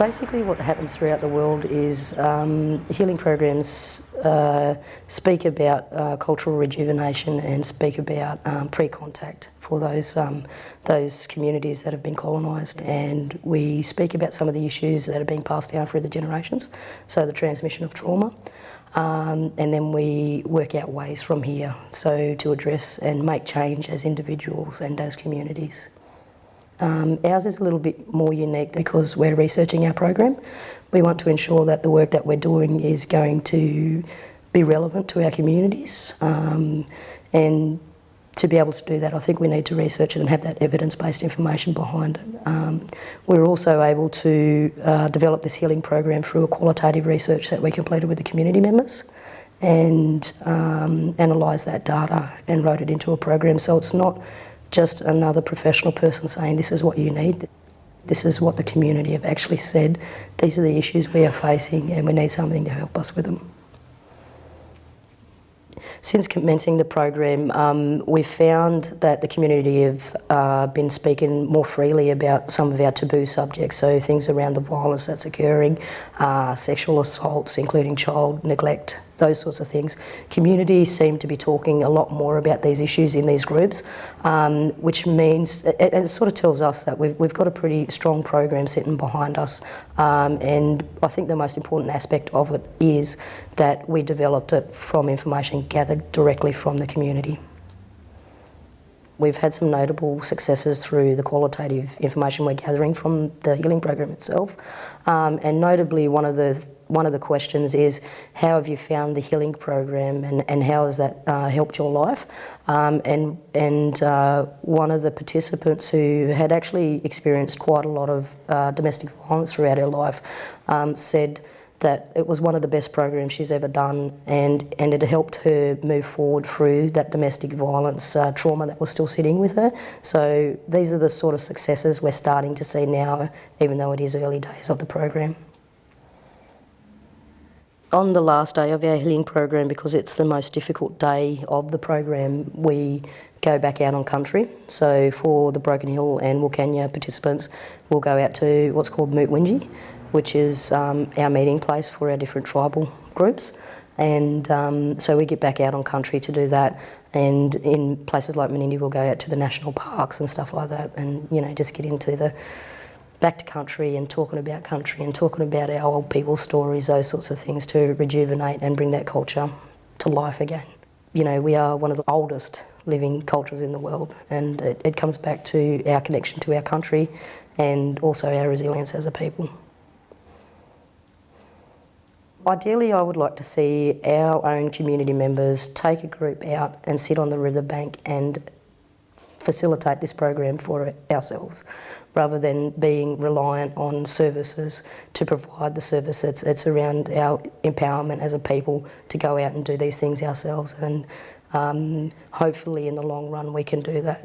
Basically what happens throughout the world is healing programs speak about cultural rejuvenation and speak about pre-contact for those communities that have been colonised, and we speak about some of the issues that are being passed down through the generations, so the transmission of trauma, and then we work out ways from here so to address and make change as individuals and as communities. Ours is a little bit more unique because we're researching our program. We want to ensure that the work that we're doing is going to be relevant to our communities, and to be able to do that I think we need to research it and have that evidence-based information behind it. We're also able to develop this healing program through a qualitative research that we completed with the community members and analysed that data and wrote it into a program, so it's not just another professional person saying this is what you need. This is what the community have actually said. These are the issues we are facing and we need something to help us with them. Since commencing the program, we've found that the community have been speaking more freely about some of our taboo subjects, so things around the violence that's occurring, sexual assaults, including child neglect, those sorts of things. Communities seem to be talking a lot more about these issues in these groups, which means, and it sort of tells us that we've got a pretty strong program sitting behind us, and I think the most important aspect of it is that we developed it from information gathered directly from the community. We've had some notable successes through the qualitative information we're gathering from the healing program itself, and notably one of the questions is, how have you found the healing program and how has that helped your life? And one of the participants who had actually experienced quite a lot of domestic violence throughout her life said that it was one of the best programs she's ever done, and it helped her move forward through that domestic violence trauma that was still sitting with her. So these are the sort of successes we're starting to see now, even though it is early days of the program. On the last day of our healing program, because it's the most difficult day of the program, we go back out on country. So for the Broken Hill and Wilcannia participants, we'll go out to what's called Moot Winji, which is our meeting place for our different tribal groups. And so we get back out on country to do that. And in places like Menindee, we'll go out to the national parks and stuff like that, and just get into the back to country and talking about our old people's stories, those sorts of things, to rejuvenate and bring that culture to life again. We are one of the oldest living cultures in the world, and it comes back to our connection to our country and also our resilience as a people. Ideally, I would like to see our own community members take a group out and sit on the riverbank and facilitate this program for ourselves, rather than being reliant on services to provide the service. It's around our empowerment as a people to go out and do these things ourselves, and hopefully in the long run we can do that.